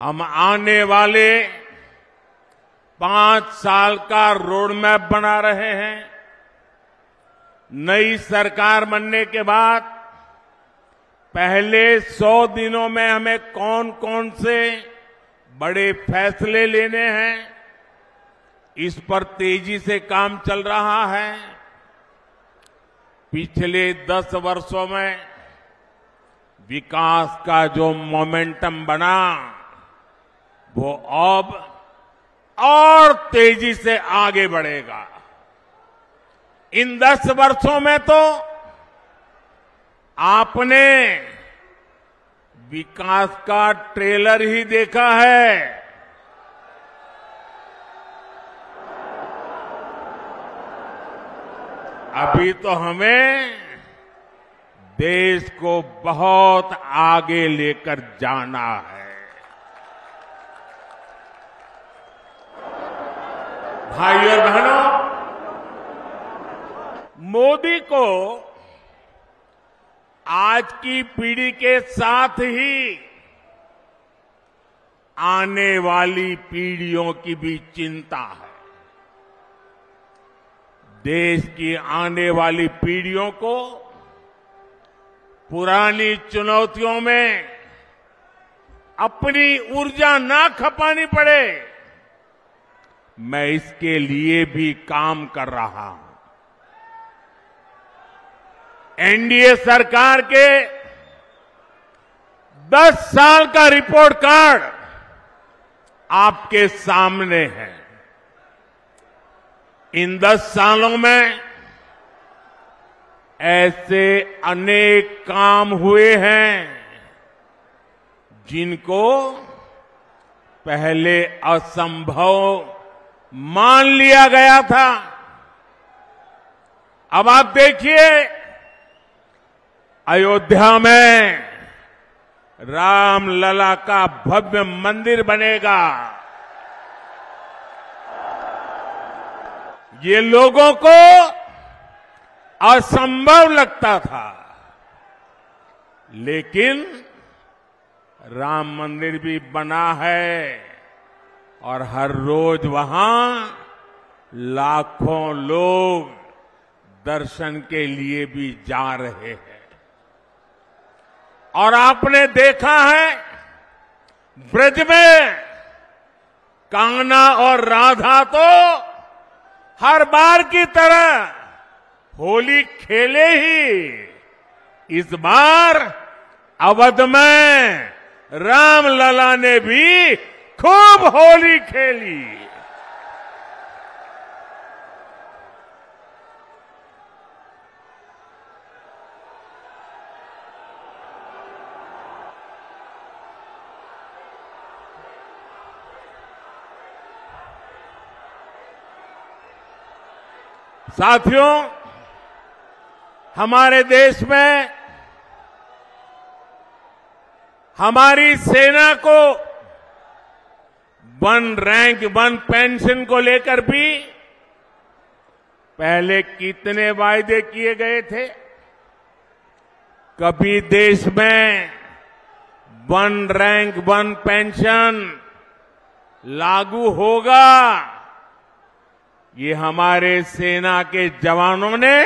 हम आने वाले 5 साल का रोड मैप बना रहे हैं। नई सरकार बनने के बाद पहले 100 दिनों में हमें कौन कौन से बड़े फैसले लेने हैं, इस पर तेजी से काम चल रहा है। पिछले 10 वर्षों में विकास का जो मोमेंटम बना वो अब और तेजी से आगे बढ़ेगा। इन 10 वर्षों में तो आपने विकास का ट्रेलर ही देखा है। अभी तो हमें देश को बहुत आगे लेकर जाना है। भाइयों और बहनों, मोदी को आज की पीढ़ी के साथ ही आने वाली पीढ़ियों की भी चिंता है। देश की आने वाली पीढ़ियों को पुरानी चुनौतियों में अपनी ऊर्जा ना खपानी पड़े, मैं इसके लिए भी काम कर रहा हूं। एनडीए सरकार के 10 साल का रिपोर्ट कार्ड आपके सामने है। इन 10 सालों में ऐसे अनेक काम हुए हैं जिनको पहले असंभव मान लिया गया था। अब आप देखिए, अयोध्या में रामलला का भव्य मंदिर बनेगा। ये लोगों को असंभव लगता था, लेकिन राम मंदिर भी बना है और हर रोज वहां लाखों लोग दर्शन के लिए भी जा रहे हैं। और आपने देखा है, ब्रज में कान्हा और राधा तो हर बार की तरह होली खेले ही। इस बार अवध में रामलला ने भी खूब होली खेली। साथियों, हमारे देश में हमारी सेना को 1 रैंक 1 पेंशन को लेकर भी पहले कितने वायदे किए गए थे। कभी देश में 1 रैंक 1 पेंशन लागू होगा, ये हमारे सेना के जवानों ने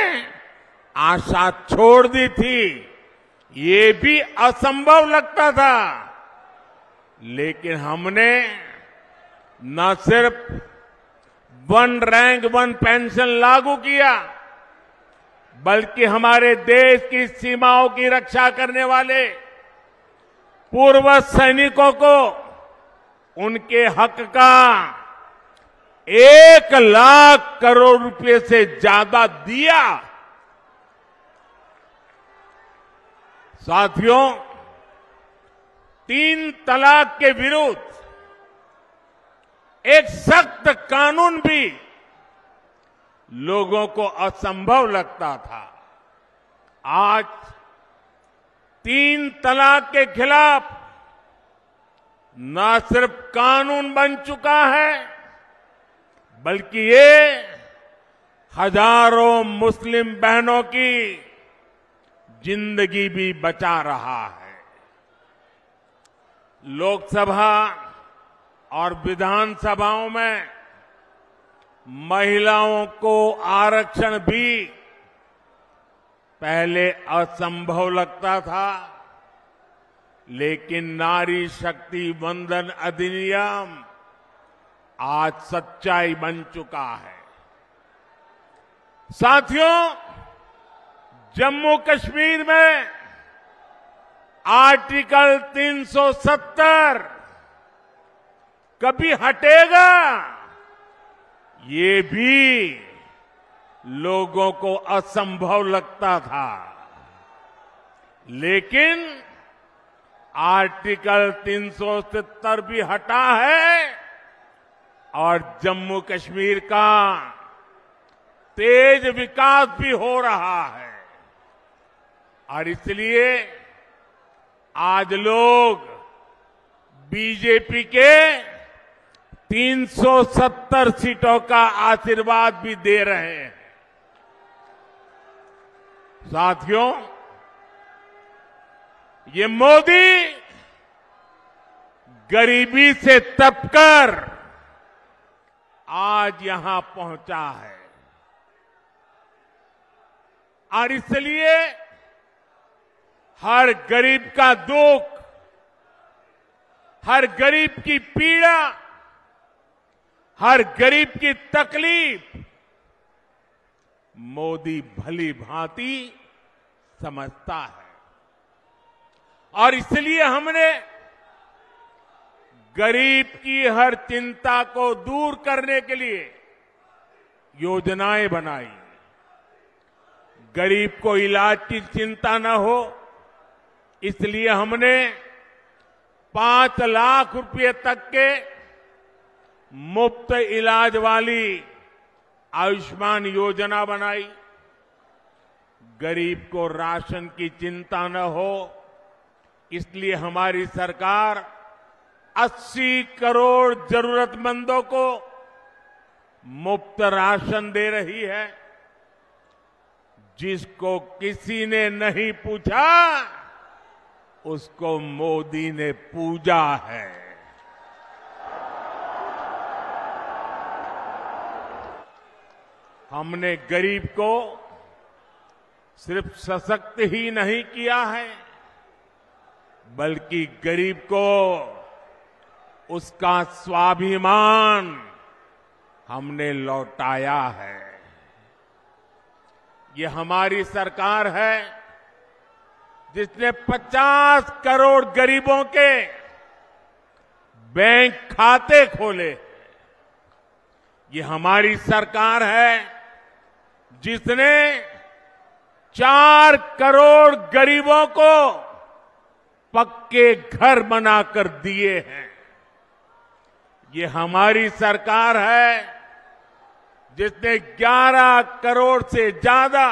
आशा छोड़ दी थी। ये भी असंभव लगता था, लेकिन हमने न सिर्फ 1 रैंक 1 पेंशन लागू किया, बल्कि हमारे देश की सीमाओं की रक्षा करने वाले पूर्व सैनिकों को उनके हक का 1 लाख करोड़ रुपए से ज्यादा दिया। साथियों, 3 तलाक के विरुद्ध एक सख्त कानून भी लोगों को असंभव लगता था। आज 3 तलाक के खिलाफ न सिर्फ कानून बन चुका है, बल्कि ये हजारों मुस्लिम बहनों की जिंदगी भी बचा रहा है। लोकसभा और विधानसभाओं में महिलाओं को आरक्षण भी पहले असंभव लगता था, लेकिन नारी शक्ति वंदन अधिनियम आज सच्चाई बन चुका है। साथियों, जम्मू कश्मीर में आर्टिकल 370 कभी हटेगा, ये भी लोगों को असंभव लगता था, लेकिन आर्टिकल 370 भी हटा है और जम्मू कश्मीर का तेज विकास भी हो रहा है। और इसलिए आज लोग बीजेपी के 370 सीटों का आशीर्वाद भी दे रहे हैं। साथियों, ये मोदी गरीबी से तपकर आज यहां पहुंचा है और इसलिए हर गरीब का दुख, हर गरीब की पीड़ा, हर गरीब की तकलीफ मोदी भली भांति समझता है और इसलिए हमने गरीब की हर चिंता को दूर करने के लिए योजनाएं बनाई। गरीब को इलाज की चिंता न हो, इसलिए हमने 5 लाख रुपए तक के मुफ्त इलाज वाली आयुष्मान योजना बनाई। गरीब को राशन की चिंता न हो, इसलिए हमारी सरकार 80 करोड़ जरूरतमंदों को मुफ्त राशन दे रही है। जिसको किसी ने नहीं पूछा, उसको मोदी ने पूजा है। हमने गरीब को सिर्फ सशक्त ही नहीं किया है, बल्कि गरीब को उसका स्वाभिमान हमने लौटाया है। ये हमारी सरकार है जिसने 50 करोड़ गरीबों के बैंक खाते खोले। ये हमारी सरकार है जिसने 4 करोड़ गरीबों को पक्के घर बनाकर दिए हैं। ये हमारी सरकार है जिसने 11 करोड़ से ज्यादा